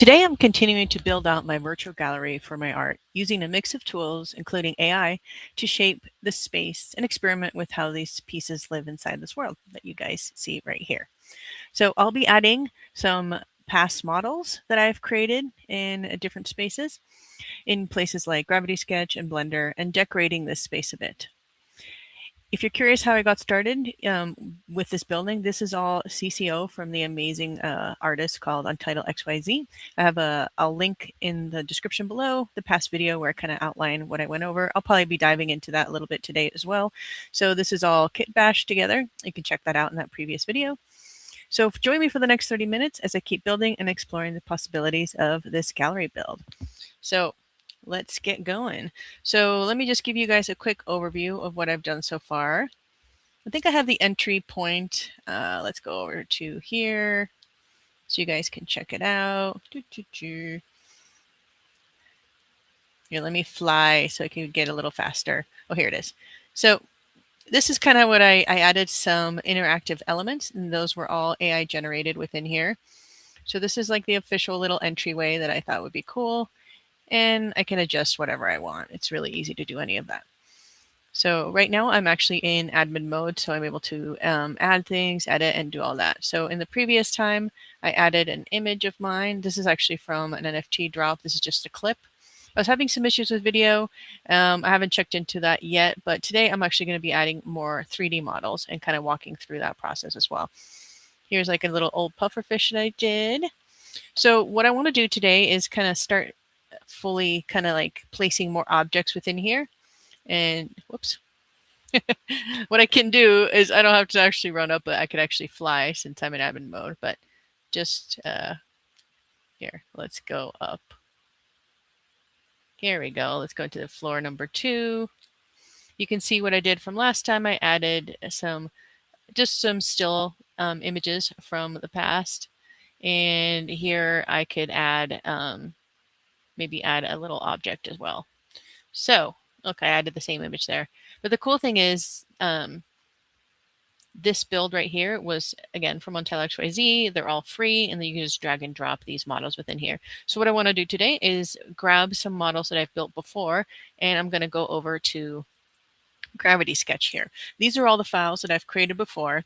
Today I'm continuing to build out my virtual gallery for my art using a mix of tools, including AI, to shape the space and experiment with how these pieces live inside this world that you guys see right here. So I'll be adding some past models that I've created in different spaces in places like Gravity Sketch and Blender and decorating this space a bit. If you're curious how I got started with this building, this is all CCO from the amazing artist called Untitled XYZ. I have a link in the description below, the past video where I kind of outline what I went over. I'll probably be diving into that a little bit today as well. So this is all kit bashed together. You can check that out in that previous video. So join me for the next 30 minutes as I keep building and exploring the possibilities of this gallery build. So let's get going. So let me just give you guys a quick overview of what I've done so far. I think I have the entry point. Let's go over to here so you guys can check it out. Here, let me fly so I can get a little faster. Oh, here it is. So this is kind of what I added some interactive elements, and those were all AI generated within here. So this is like the official little entryway that I thought would be cool. And I can adjust whatever I want. It's really easy to do any of that. So right now I'm actually in admin mode, so I'm able to add things, edit, and do all that. So in the previous time, I added an image of mine. This is actually from an NFT drop. This is just a clip. I was having some issues with video. I haven't checked into that yet, but today I'm actually going to be adding more 3D models and kind of walking through that process as well. Here's like a little old pufferfish that I did. So what I want to do today is kind of start fully kind of like placing more objects within here. And whoops. What I can do is I don't have to actually run up, but I could actually fly since I'm in admin mode. But just here, let's go up. Here we go. Let's go to the floor number 2. You can see what I did from last time. I added just some still images from the past. And here I could add maybe add a little object as well. So, okay, I added the same image there. But the cool thing is this build right here was, again, from Untitled XYZ. They're all free, and then you can just drag and drop these models within here. So what I want to do today is grab some models that I've built before, and I'm going to go over to Gravity Sketch here. These are all the files that I've created before.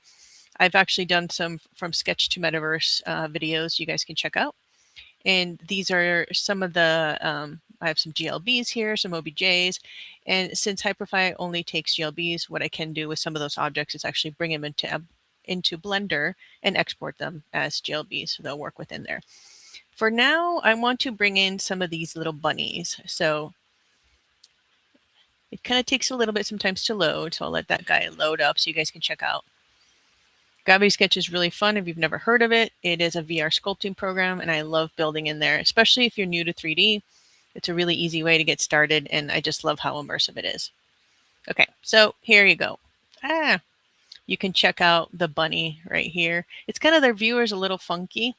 I've actually done some from Sketch to Metaverse videos you guys can check out. And these are some of the, I have some GLBs here, some OBJs. And since Hyperfy only takes GLBs, what I can do with some of those objects is actually bring them into Blender and export them as GLBs, so they'll work within there. For now, I want to bring in some of these little bunnies. So it kind of takes a little bit sometimes to load, so I'll let that guy load up so you guys can check out. Gravity Sketch is really fun if you've never heard of it. It is a VR sculpting program, and I love building in there, especially if you're new to 3D. It's a really easy way to get started, and I just love how immersive it is. Okay, so here you go. You can check out the bunny right here. It's kind of, their viewer is a little funky.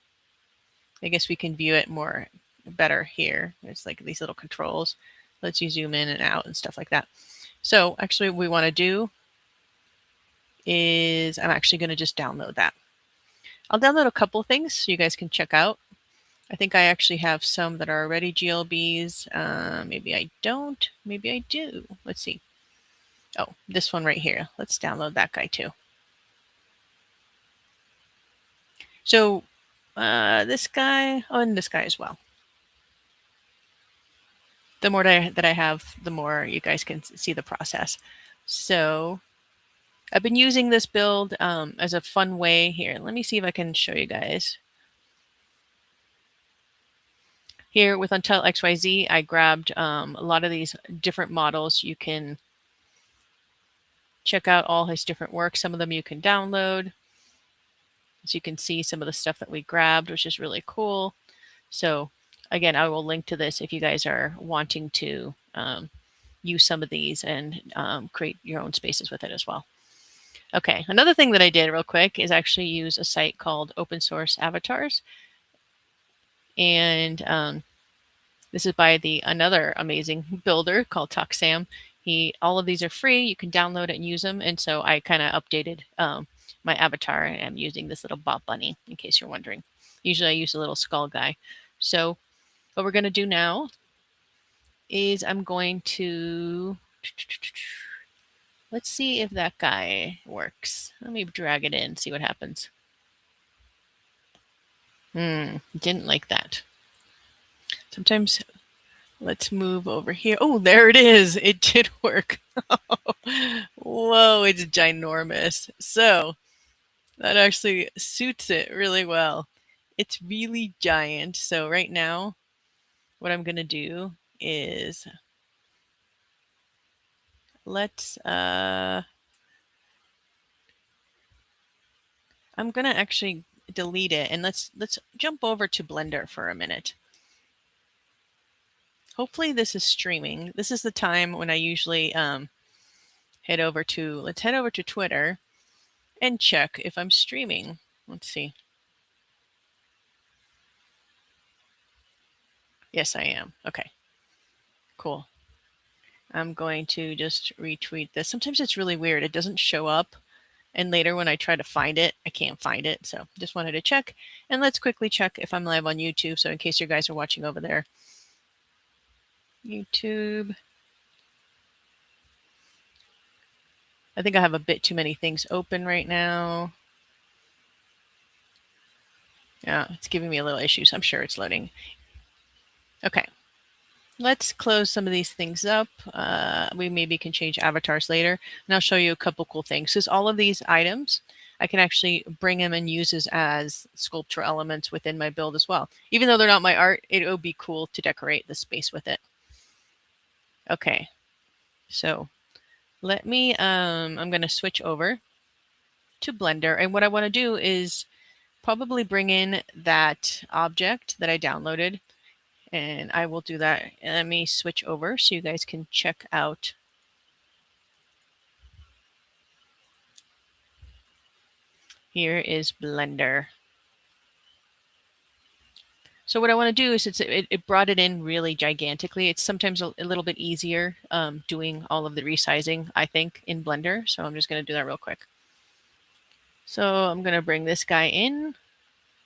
I guess we can view it more better here. It's like these little controls. Lets you zoom in and out and stuff like that. So actually what we want to do is I'm actually going to just download that. I'll download a couple of things so you guys can check out. I think I actually have some that are already GLBs. Maybe I don't. Maybe I do. Let's see. Oh, this one right here. Let's download that guy too. So this guy, oh, and this guy as well. The more that I have, the more you guys can see the process. So I've been using this build as a fun way here. Let me see if I can show you guys. Here with Untitled XYZ, I grabbed a lot of these different models. You can check out all his different work. Some of them you can download. As you can see, some of the stuff that we grabbed, which is really cool. So again, I will link to this if you guys are wanting to use some of these and create your own spaces with it as well. Okay, another thing that I did real quick is actually use a site called Open Source Avatars. And this is by another amazing builder called TalkSam. All of these are free. You can download it and use them. And so I kind of updated my avatar, and I'm using this little Bob Bunny, in case you're wondering. Usually I use a little skull guy. So what we're going to do now is I'm going to, let's see if that guy works. Let me drag it in, see what happens. Didn't like that. Sometimes, let's move over here. Oh, there it is. It did work. Whoa, it's ginormous. So that actually suits it really well. It's really giant. So right now, what I'm going to do is let's, I'm going to actually delete it, and let's jump over to Blender for a minute. Hopefully this is streaming. This is the time when I usually let's head over to Twitter and check if I'm streaming. Let's see. Yes, I am. Okay, cool. I'm going to just retweet this. Sometimes it's really weird. It doesn't show up. And later when I try to find it, I can't find it. So just wanted to check. And let's quickly check if I'm live on YouTube. So in case you guys are watching over there. YouTube. I think I have a bit too many things open right now. Yeah, it's giving me a little issues. I'm sure it's loading. Okay. Let's close some of these things up. We maybe can change avatars later. And I'll show you a couple cool things. Because all of these items, I can actually bring them and use as sculptural elements within my build as well. Even though they're not my art, it would be cool to decorate the space with it. Okay, so let me, I'm going to switch over to Blender. And what I want to do is probably bring in that object that I downloaded. And I will do that. Let me switch over so you guys can check out. Here is Blender. So what I want to do is it brought it in really gigantically. It's sometimes a little bit easier doing all of the resizing, I think, in Blender. So I'm just going to do that real quick. So I'm going to bring this guy in,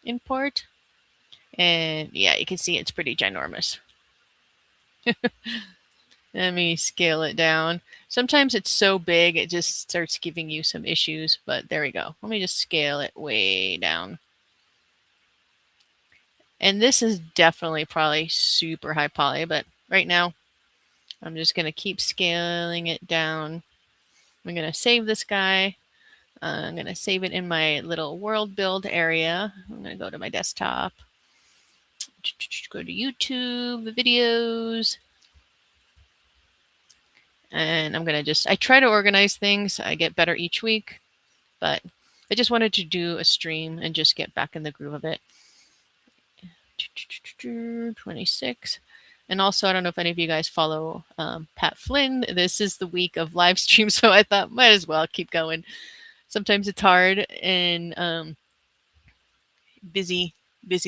import. And yeah, you can see it's pretty ginormous. Let me scale it down. Sometimes it's so big, it just starts giving you some issues, but there we go. Let me just scale it way down. And this is definitely probably super high poly, but right now I'm just going to keep scaling it down. I'm going to save this guy. I'm going to save it in my little world build area. I'm going to go to my desktop, go to YouTube, videos. And I'm going to I try to organize things. I get better each week, but I just wanted to do a stream and just get back in the groove of it. 26. And also, I don't know if any of you guys follow Pat Flynn. This is the week of live stream, so I thought might as well keep going. Sometimes it's hard in busy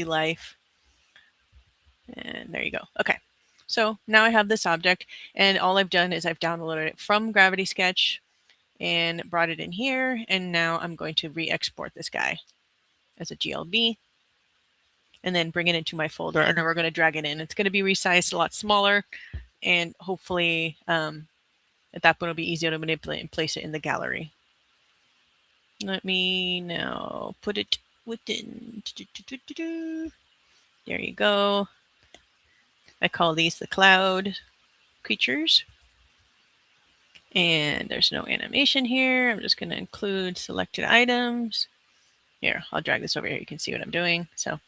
life. And there you go. Okay. So now I have this object, and all I've done is I've downloaded it from Gravity Sketch and brought it in here. And now I'm going to re-export this guy as a GLB and then bring it into my folder. And then we're going to drag it in. It's going to be resized a lot smaller. And hopefully at that point, it'll be easier to manipulate and place it in the gallery. Let me now put it within. There you go. I call these the cloud creatures. And there's no animation here. I'm just going to include selected items. Here, I'll drag this over here. You can see what I'm doing. So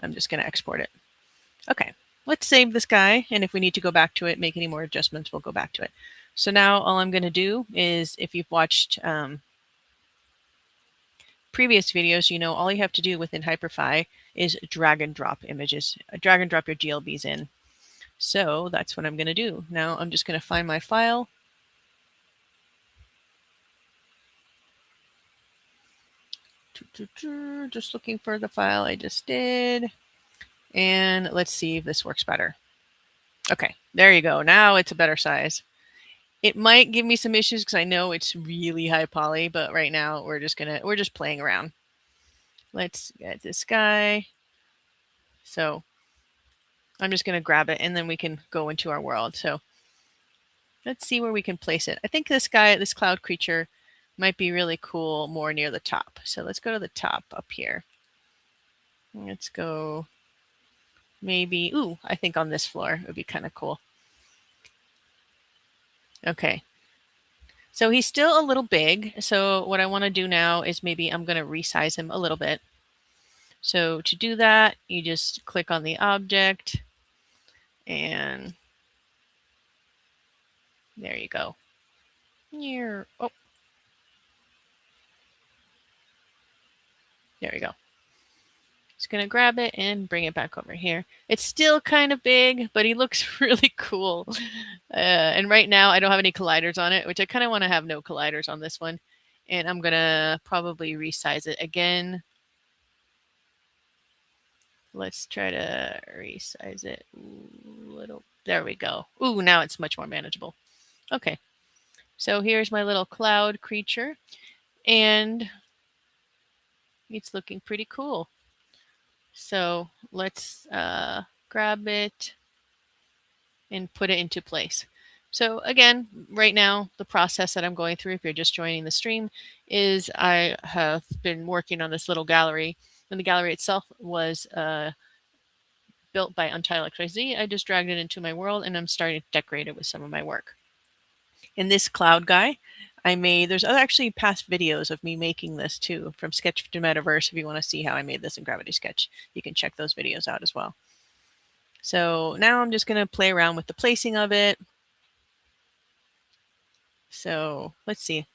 I'm just going to export it. Okay, let's save this guy. And if we need to go back to it, make any more adjustments, we'll go back to it. So now all I'm going to do is, if you've watched previous videos, you know all you have to do within Hyperfy is drag and drop images. Drag and drop your GLBs in. So that's what I'm going to do. Now I'm just going to find my file. Just looking for the file I just did. And let's see if this works better. Okay, there you go. Now it's a better size. It might give me some issues because I know it's really high poly, but right now we're just playing around. Let's get this guy. So I'm just going to grab it and then we can go into our world. So let's see where we can place it. I think this cloud creature might be really cool more near the top. So let's go to the top up here. Let's go maybe, I think on this floor would be kind of cool. Okay. So he's still a little big. So what I want to do now is maybe I'm going to resize him a little bit. So to do that, you just click on the object and there you go. Here. Oh, there we go. Just going to grab it and bring it back over here. It's still kind of big, but he looks really cool. And right now I don't have any colliders on it, which I kind of want to have no colliders on this one. And I'm going to probably resize it again. Let's try to resize it a little. There we go. Ooh, now it's much more manageable. Okay. So here's my little cloud creature. And it's looking pretty cool. So let's grab it and put it into place. So again, right now, the process that I'm going through, if you're just joining the stream, is I have been working on this little gallery. And the gallery itself was built by Untitled XYZ. I just dragged it into my world and I'm starting to decorate it with some of my work. In this cloud guy, there's actually past videos of me making this too, from Sketch to Metaverse. If you want to see how I made this in Gravity Sketch, you can check those videos out as well. So now I'm just going to play around with the placing of it. So let's see.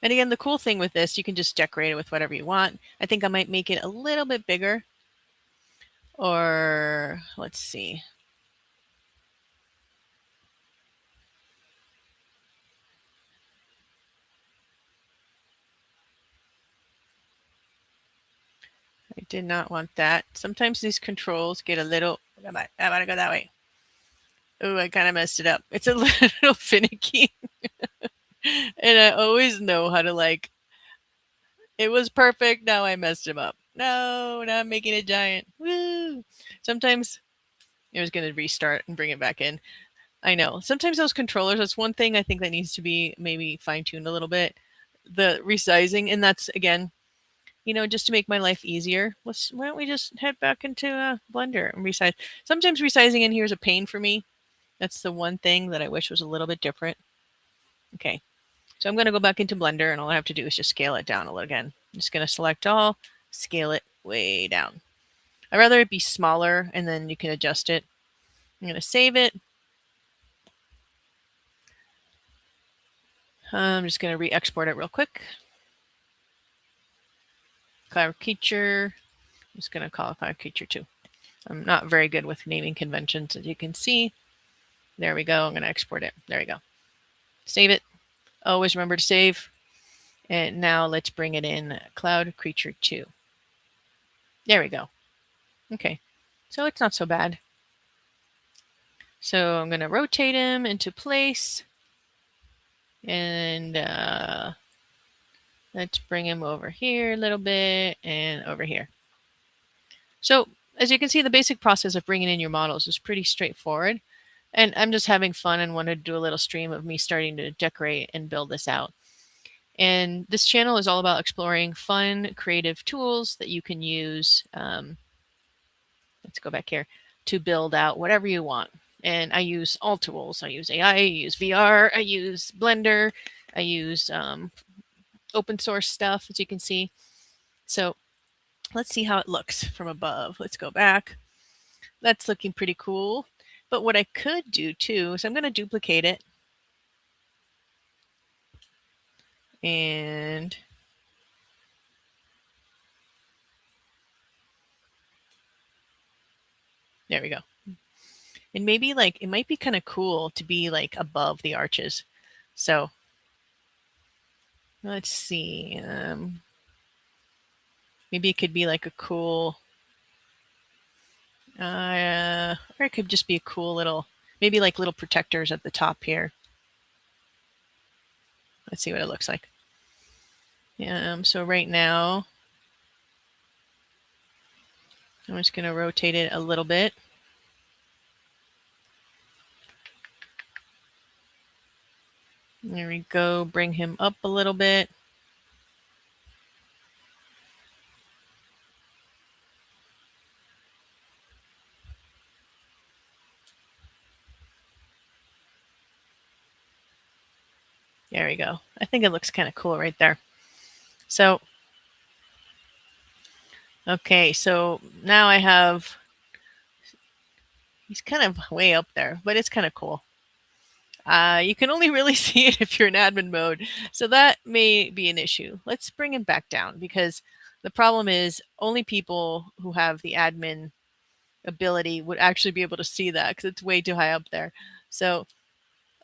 And again, the cool thing with this, you can just decorate it with whatever you want. I think I might make it a little bit bigger. Or let's see. I did not want that. Sometimes these controls get a little, I want to go that way. Oh, I kind of messed it up. It's a little finicky. And I always know how to it was perfect. Now I messed him up. No, now I'm making it giant. Woo! Sometimes it was going to restart and bring it back in. I know. Sometimes those controllers, that's one thing I think that needs to be maybe fine-tuned a little bit. The resizing, and that's, again, just to make my life easier, why don't we just head back into Blender and resize? Sometimes resizing in here is a pain for me. That's the one thing that I wish was a little bit different. Okay, so I'm going to go back into Blender, and all I have to do is just scale it down a little again. I'm just going to select all, scale it way down. I'd rather it be smaller, and then you can adjust it. I'm going to save it. I'm just going to re-export it real quick. Cloud Creature. I'm just going to call it Cloud Creature 2. I'm not very good with naming conventions, as you can see. There we go. I'm going to export it. There we go. Save it. Always remember to save. And now let's bring it in Cloud Creature 2. There we go. Okay. So it's not so bad. So I'm going to rotate him into place. And let's bring him over here a little bit and over here. So as you can see, the basic process of bringing in your models is pretty straightforward. And I'm just having fun and wanted to do a little stream of me starting to decorate and build this out. And this channel is all about exploring fun, creative tools that you can use. Let's go back here to build out whatever you want. And I use all tools. I use AI, I use VR, I use Blender, I use open source stuff, as you can see. So let's see how it looks from above. Let's go back. That's looking pretty cool. But what I could do too is I'm going to duplicate it. And there we go. And maybe it might be kind of cool to be above the arches. So let's see. Maybe it could be a cool, or it could just be a cool little, maybe little protectors at the top here. Let's see what it looks like. So right now, I'm just going to rotate it a little bit. There we go. Bring him up a little bit. There we go. I think it looks kind of cool right there. So, okay, so now I have, he's kind of way up there, but it's kind of cool. You can only really see it if you're in admin mode, so that may be an issue. Let's bring him back down because the problem is only people who have the admin ability would actually be able to see that because it's way too high up there. So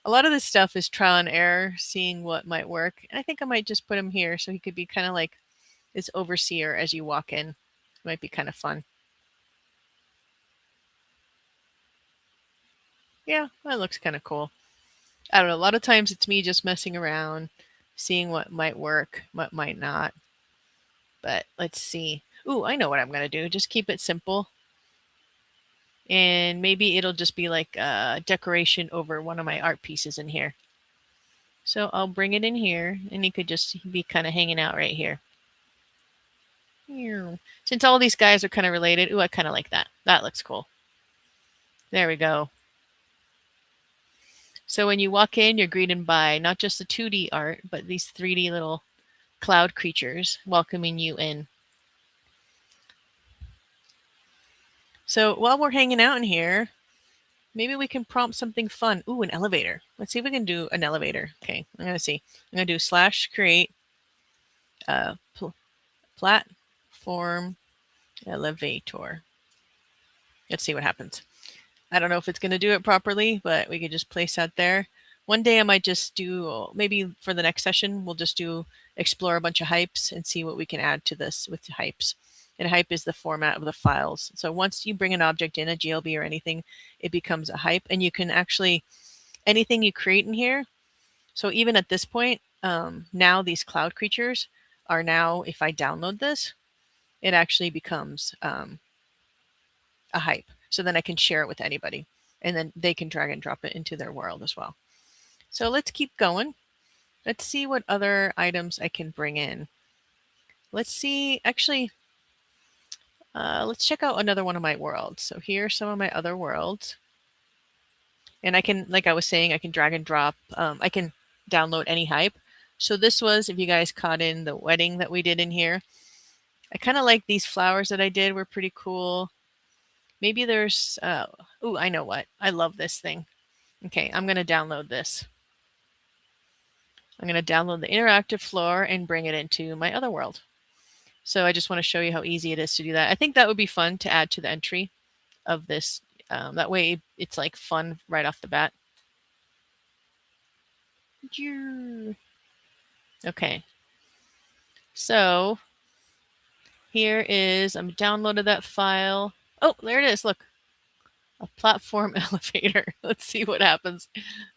a lot of this stuff is trial and error, seeing what might work. And I think I might just put him here so he could be kind of like this overseer as you walk in. Might be kind of fun. Yeah, that looks kind of cool. I don't know. A lot of times it's me just messing around, seeing what might work, what might not. But let's see. Ooh, I know what I'm going to do. Just keep it simple. And maybe it'll just be like a decoration over one of my art pieces in here. So I'll bring it in here, and you could just be kind of hanging out right here. Since all these guys are kind of related, ooh, I kind of like that. That looks cool. There we go. So when you walk in, you're greeted by not just the 2D art, but these 3D little cloud creatures welcoming you in. So while we're hanging out in here, maybe we can prompt something fun. Ooh, an elevator. Let's see if we can do an elevator. Okay, I'm going to see. I'm going to do / create platform elevator. Let's see what happens. I don't know if it's going to do it properly, but we could just place that there. One day I might just do, maybe for the next session, we'll just do explore a bunch of hypes and see what we can add to this with the hypes. And hype is the format of the files. So once you bring an object in, a GLB or anything, it becomes a hype. And you can actually, anything you create in here. So even at this point, now these cloud creatures are now, if I download this, it actually becomes a hype. So then I can share it with anybody. And then they can drag and drop it into their world as well. So let's keep going. Let's see what other items I can bring in. Let's see, actually, let's check out another one of my worlds. So here are some of my other worlds. And I can, like I was saying, I can drag and drop. I can download any hype. So this was, if you guys caught in the wedding that we did in here, I kind of like these flowers that I did were pretty cool. Maybe there's, ooh, I know what. I love this thing. Okay, I'm going to download this. I'm going to download the interactive floor and bring it into my other world. So I just want to show you how easy it is to do that. I think that would be fun to add to the entry of this. That way it's like fun right off the bat. Okay. So here is, I'm downloaded that file. Oh, there it is. Look, a platform elevator. Let's see what happens.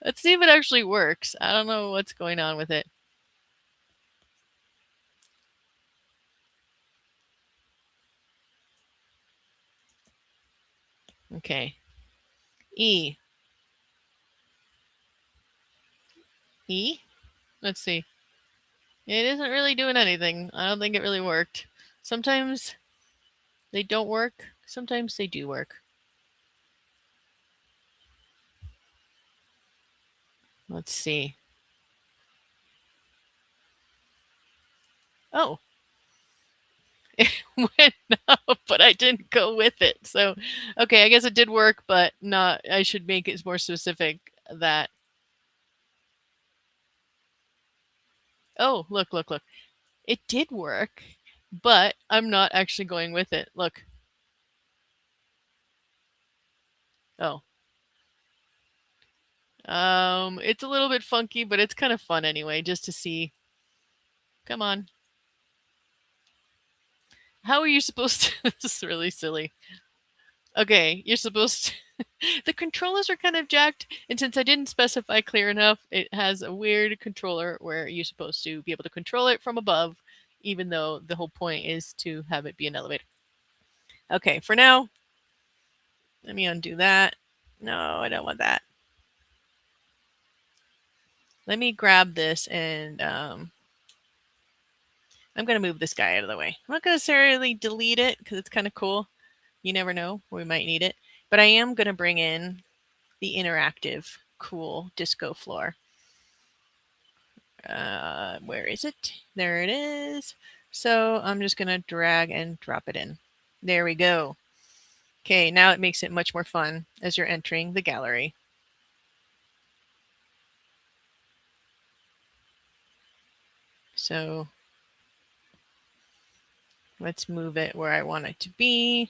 Let's see if it actually works. I don't know what's going on with it. Okay. E. E? Let's see. It isn't really doing anything. I don't think it really worked. Sometimes they don't work. Sometimes they do work. Let's see. Oh. It went up, but I didn't go with it. So, okay, I guess it did work, but not. I should make it more specific that. Oh, look, look, look. It did work, but I'm not actually going with it. Look. Oh. It's a little bit funky, but it's kind of fun anyway, just to see. Come on. How are you supposed to? This is really silly. Okay, you're supposed to. The controllers are kind of jacked, and since I didn't specify clear enough, it has a weird controller where you're supposed to be able to control it from above, even though the whole point is to have it be an elevator. Okay, for now, let me undo that. No, I don't want that. Let me grab this and I'm going to move this guy out of the way. I'm not going to necessarily delete it because it's kind of cool. You never know, we might need it. But I am going to bring in the interactive, cool disco floor. Where is it? There it is. So I'm just going to drag and drop it in. There we go. Okay, now it makes it much more fun as you're entering the gallery. So let's move it where I want it to be.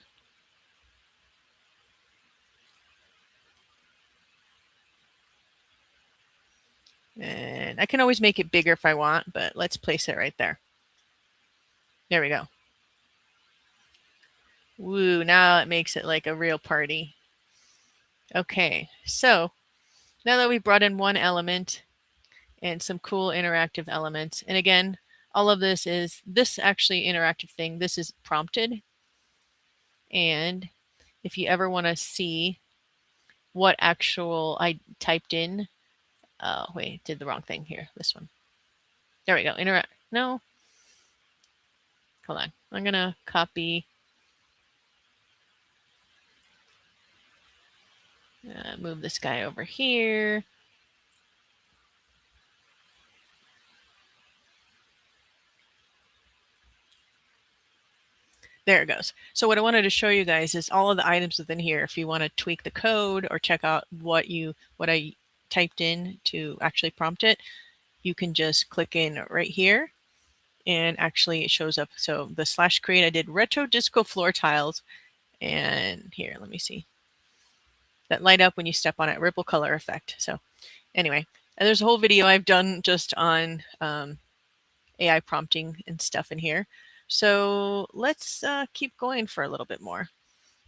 And I can always make it bigger if I want, but let's place it right there. There we go. Woo, now it makes it like a real party. Okay, so now that we brought in one element and some cool interactive elements, and again, all of this is, this actually interactive thing, this is prompted. And if you ever want to see what actual I typed in, oh, wait, did the wrong thing here, this one. There we go, no, hold on. I'm going to copy, move this guy over here. There it goes. So what I wanted to show you guys is all of the items within here. If you want to tweak the code or check out what I typed in to actually prompt it, you can just click in right here and actually it shows up. So the /create, I did retro disco floor tiles, and here, let me see. That light up when you step on it, ripple color effect. So anyway, and there's a whole video I've done just on AI prompting and stuff in here. So let's keep going for a little bit more.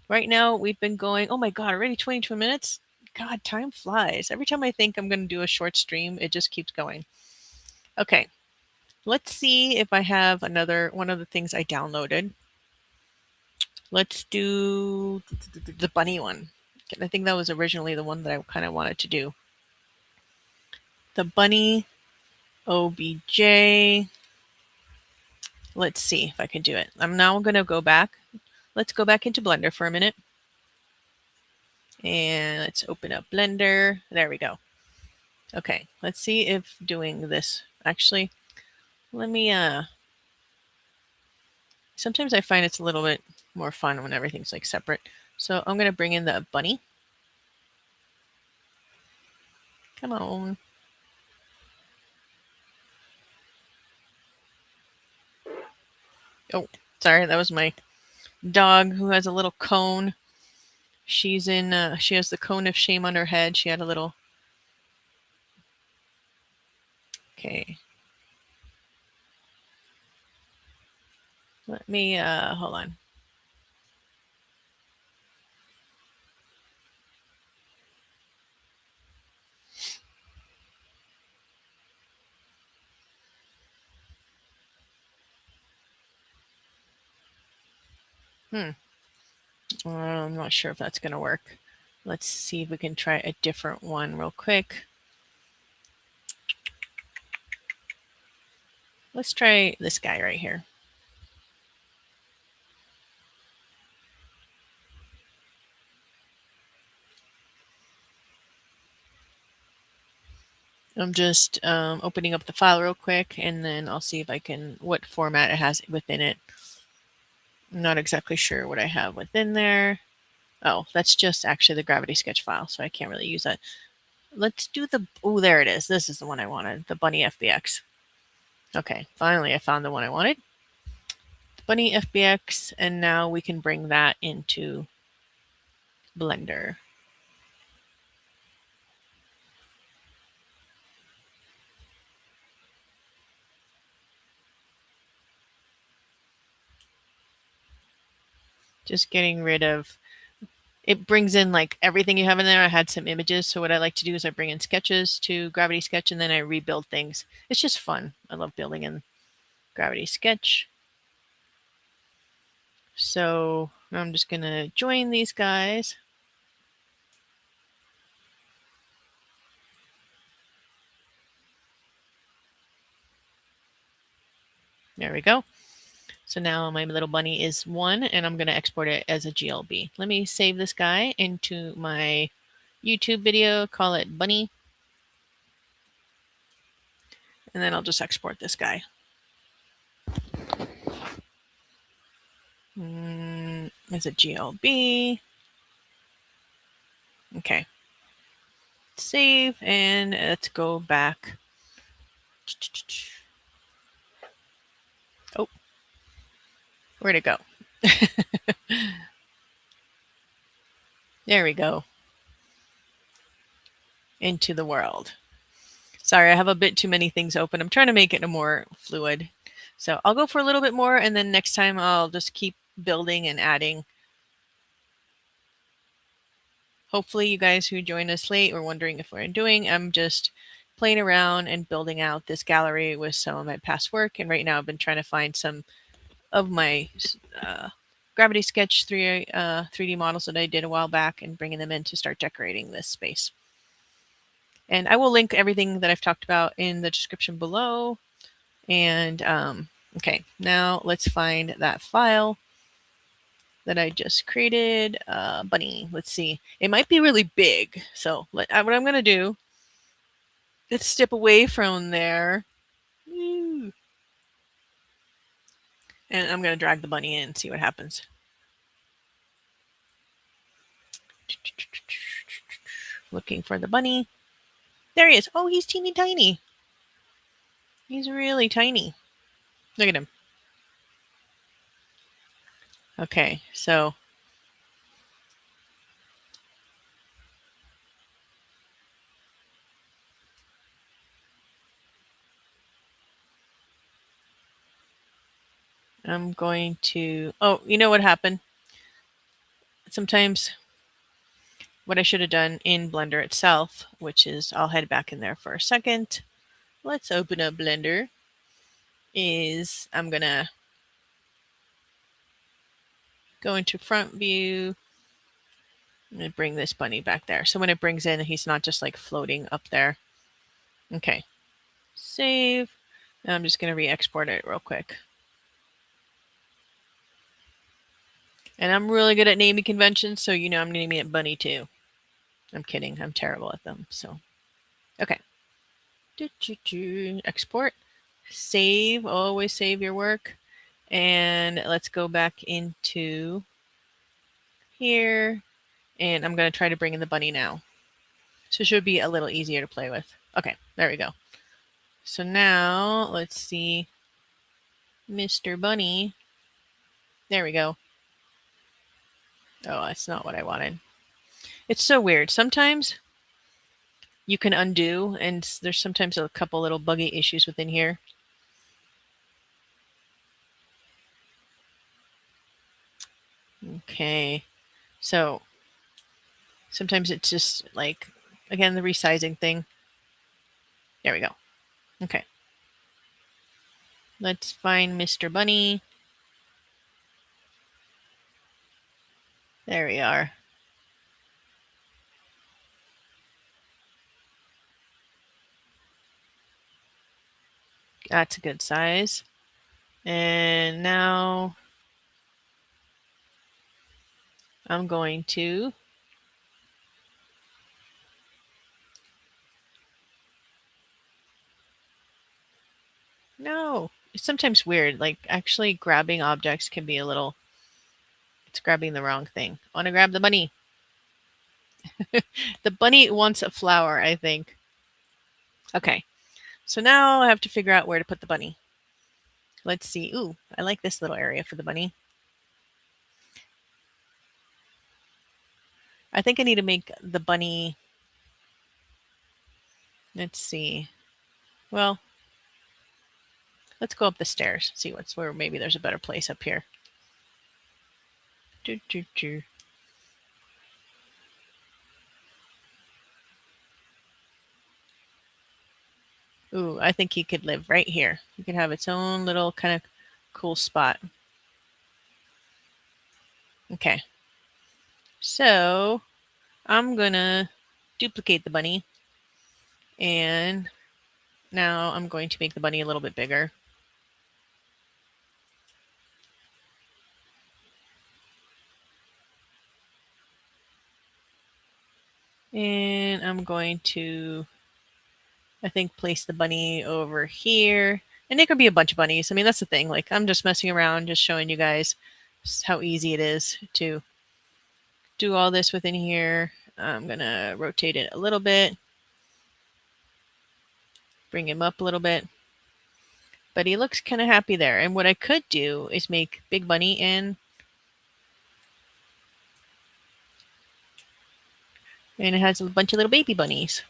Right now, we've been going, oh my God, already 22 minutes? God, time flies. Every time I think I'm going to do a short stream, it just keeps going. Okay, let's see if I have another one of the things I downloaded. Let's do the bunny one. I think that was originally the one that I kind of wanted to do. The bunny OBJ. Let's see if I can do it. I'm now going to go back. Let's go back into Blender for a minute. And let's open up Blender. There we go. Okay, let's see if doing this, actually, let me, sometimes I find it's a little bit more fun when everything's like separate. So I'm going to bring in the bunny. Come on. Oh, sorry, that was my dog who has a little cone. She's in, she has the cone of shame on her head. She had a little, okay. Let me, hold on. I'm not sure if that's going to work. Let's see if we can try a different one real quick. Let's try this guy right here. I'm just opening up the file real quick, and then I'll see if I can, what format it has within it. I'm not exactly sure what I have within there. Oh, that's just actually the Gravity Sketch file, so I can't really use that. Let's do the, oh, there it is. This is the one I wanted, the Bunny FBX. Okay, finally I found the one I wanted. Bunny FBX, and now we can bring that into Blender. Just getting rid of, it brings in like everything you have in there. I had some images. So what I like to do is I bring in sketches to Gravity Sketch and then I rebuild things. It's just fun. I love building in Gravity Sketch. So I'm just going to join these guys. There we go. So now my little bunny is 1, and I'm going to export it as a GLB. Let me save this guy into my YouTube video, call it bunny. And then I'll just export this guy. As a GLB. Okay. Save, and let's go back. Oh, where'd it go? There we go. Into the world. Sorry, I have a bit too many things open. I'm trying to make it a more fluid. So I'll go for a little bit more, and then next time I'll just keep building and adding. Hopefully you guys who joined us late were wondering if we're doing. I'm just playing around and building out this gallery with some of my past work. And right now I've been trying to find some of my Gravity Sketch 3D models that I did a while back and bringing them in to start decorating this space. And I will link everything that I've talked about in the description below. And okay, now let's find that file that I just created. Bunny, let's see. It might be really big. So what I'm going to do, let's step away from there. And I'm going to drag the bunny in and see what happens. Looking for the bunny. There he is. Oh, he's teeny tiny. He's really tiny. Look at him. Okay, so I'm going to, oh, you know what happened? Sometimes what I should have done in Blender itself, which is, I'll head back in there for a second. Let's open up Blender. Is I'm going to go into front view. I'm going to bring this bunny back there. So when it brings in, he's not just like floating up there. Okay. Save. And I'm just going to re-export it real quick. And I'm really good at naming conventions, so you know I'm naming it Bunny too. I'm kidding. I'm terrible at them. So, okay. Export. Save. Always save your work. And let's go back into here. And I'm going to try to bring in the bunny now. So it should be a little easier to play with. Okay, there we go. So now let's see Mr. Bunny. There we go. Oh, that's not what I wanted. It's so weird. Sometimes you can undo, and there's sometimes a couple little buggy issues within here. Okay, so sometimes it's just like, again, the resizing thing. There we go. Okay. Let's find Mr. Bunny. There we are. That's a good size. And now I'm going to no. It's sometimes weird. Like actually grabbing objects can be a little, it's grabbing the wrong thing. I want to grab the bunny. The bunny wants a flower, I think. Okay. So now I have to figure out where to put the bunny. Let's see. Ooh, I like this little area for the bunny. I think I need to make the bunny. Let's see. Well, let's go up the stairs. See what's where maybe there's a better place up here. Ooh, I think he could live right here. He could have its own little kind of cool spot. Okay, so I'm gonna duplicate the bunny, and now I'm going to make the bunny a little bit bigger. And I'm going to, I think, place the bunny over here. And it could be a bunch of bunnies. I mean, that's the thing. Like, I'm just messing around, just showing you guys how easy it is to do all this within here. I'm going to rotate it a little bit, bring him up a little bit. But he looks kind of happy there. And what I could do is make Big Bunny and it has a bunch of little baby bunnies.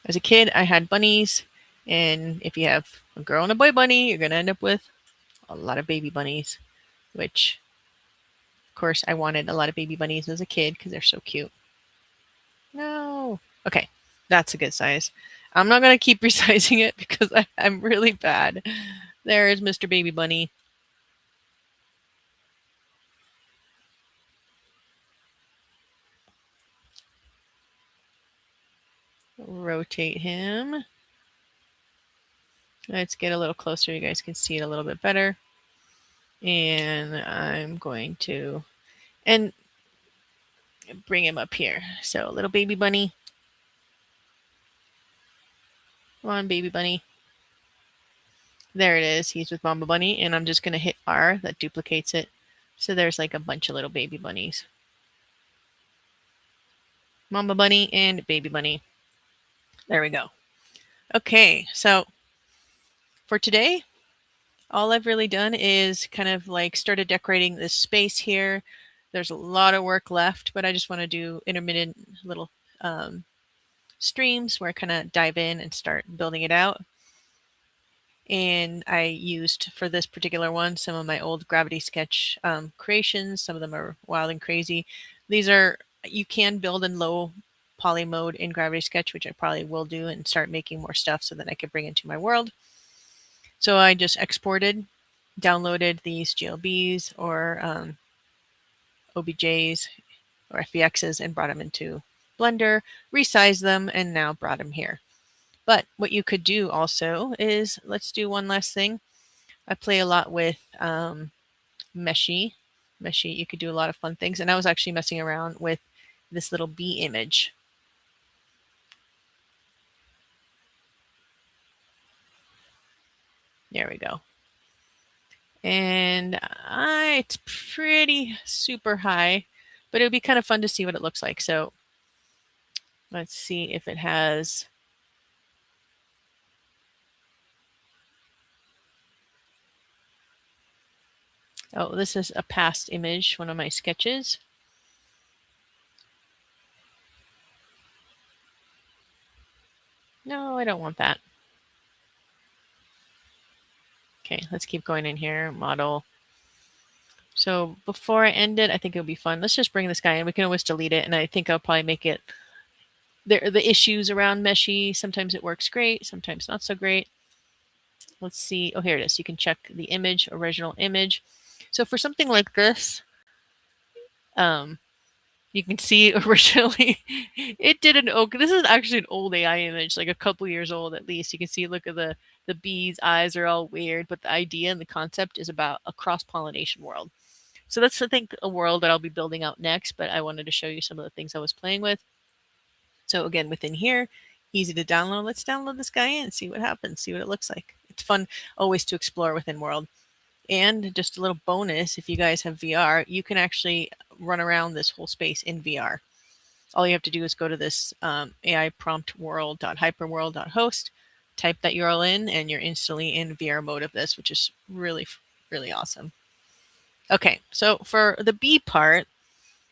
As a kid, I had bunnies. And if you have a girl and a boy bunny, you're going to end up with a lot of baby bunnies, which, of course, I wanted a lot of baby bunnies as a kid because they're so cute. No. Okay, that's a good size. I'm not going to keep resizing it because I'm really bad. There is Mr. Baby Bunny. Rotate him. Let's get a little closer. You guys can see it a little bit better. And I'm going to and bring him up here. So, little baby bunny. Come on, baby bunny. There it is. He's with Mama Bunny, and I'm just going to hit R. That duplicates it. So there's like a bunch of little baby bunnies. Mama Bunny and Baby Bunny. There we go. Okay, so for today, all I've really done is kind of like started decorating this space here. There's a lot of work left, but I just want to do intermittent little streams where I kind of dive in and start building it out. And I used for this particular one some of my old Gravity Sketch creations. Some of them are wild and crazy. These are, you can build in low poly mode in Gravity Sketch, which I probably will do and start making more stuff so that I could bring into my world. So I just exported, downloaded these GLBs or OBJs or FBXs and brought them into Blender, resized them, and now brought them here. But what you could do also is, let's do one last thing. I play a lot with Meshy. Meshy, you could do a lot of fun things. And I was actually messing around with this little bee image. There we go. And it's pretty super high, but it would be kind of fun to see what it looks like. So let's see if it has. Oh, this is a past image, one of my sketches. No, I don't want that. Okay, let's keep going in here. Model. So before I end it, I think it would be fun. Let's just bring this guy in. We can always delete it, and I think I'll probably make it. There are the issues around Meshy. Sometimes it works great, sometimes not so great. Let's see. Oh, here it is. You can check the image, original image. So for something like this, you can see originally it did an oak. This is actually an old AI image, like a couple years old at least. You can see, look at the bees' eyes are all weird, but the idea and the concept is about a cross-pollination world. So that's, I think, a world that I'll be building out next, but I wanted to show you some of the things I was playing with. So again, within here, easy to download. Let's download this guy in, see what happens, see what it looks like. It's fun always to explore within world. And just a little bonus, if you guys have VR, you can actually run around this whole space in VR. All you have to do is go to this AI prompt world.hyperworld.host, type that URL in, and you're instantly in VR mode of this, which is really, really awesome. Okay, so for the B part,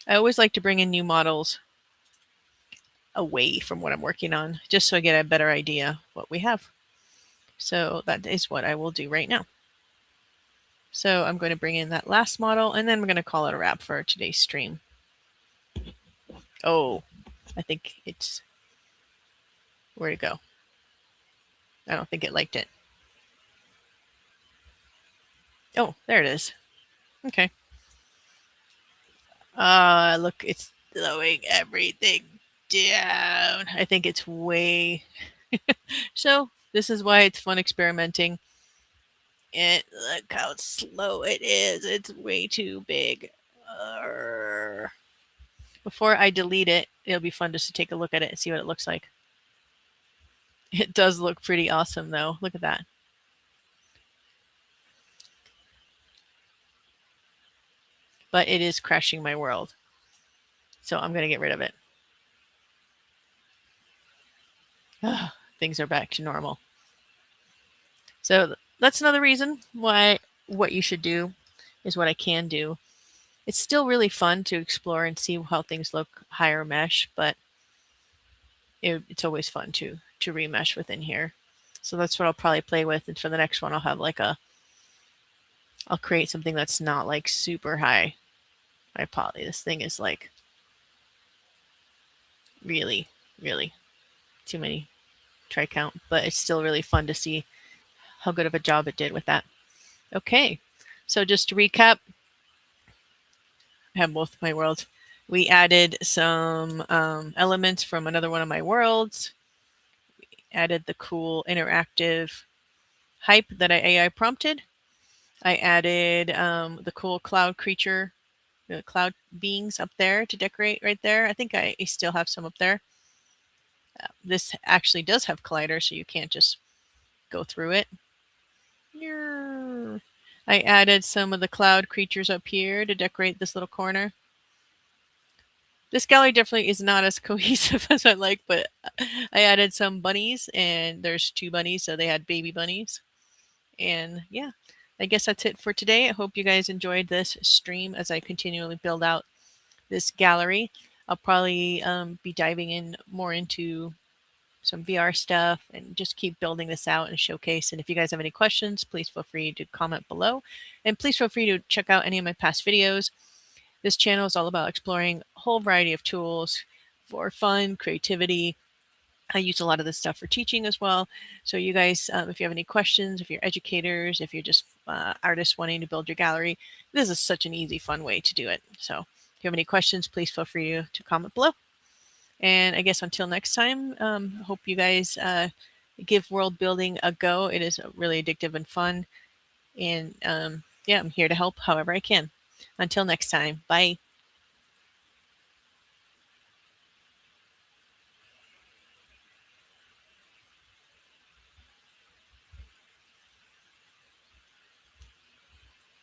I always like to bring in new models away from what I'm working on, just so I get a better idea what we have. So that is what I will do right now. So I'm going to bring in that last model, and then we're going to call it a wrap for today's stream. Oh, I think it's, where'd it go? I don't think it liked it. Oh, there it is. Okay. Look, it's slowing everything down. I think it's way. So, this is why it's fun experimenting. And look how slow it is. It's way too big. Arr. Before I delete it, it'll be fun just to take a look at it and see what it looks like. It does look pretty awesome, though. Look at that. But it is crashing my world. So I'm going to get rid of it. Things are back to normal. So that's another reason why what you should do is what I can do. It's still really fun to explore and see how things look higher mesh, but it's always fun to remesh within here. So that's what I'll probably play with. And for the next one, I'll have like I'll create something that's not like super high my poly. This thing is like really, really too many try count, but it's still really fun to see how good of a job it did with that. Okay, so just to recap, I have both my worlds. We added some elements from another one of my worlds. We added the cool interactive hype that I AI prompted. I added the cool cloud creature, the cloud beings up there to decorate right there. I think I still have some up there. This actually does have collider, so you can't just go through it. I added some of the cloud creatures up here to decorate this little corner. This gallery definitely is not as cohesive as I like, but I added some bunnies, and there's 2 bunnies, so they had baby bunnies. And yeah, I guess that's it for today. I hope you guys enjoyed this stream as I continually build out this gallery. I'll probably be diving in more into some VR stuff and just keep building this out and showcase. And if you guys have any questions, please feel free to comment below. And please feel free to check out any of my past videos. This channel is all about exploring a whole variety of tools for fun, creativity. I use a lot of this stuff for teaching as well. So you guys, if you have any questions, if you're educators, if you're just artists wanting to build your gallery, this is such an easy, fun way to do it. So if you have any questions, please feel free to comment below. And I guess until next time, hope you guys give world building a go. It is really addictive and fun. And yeah, I'm here to help however I can. Until next time, bye.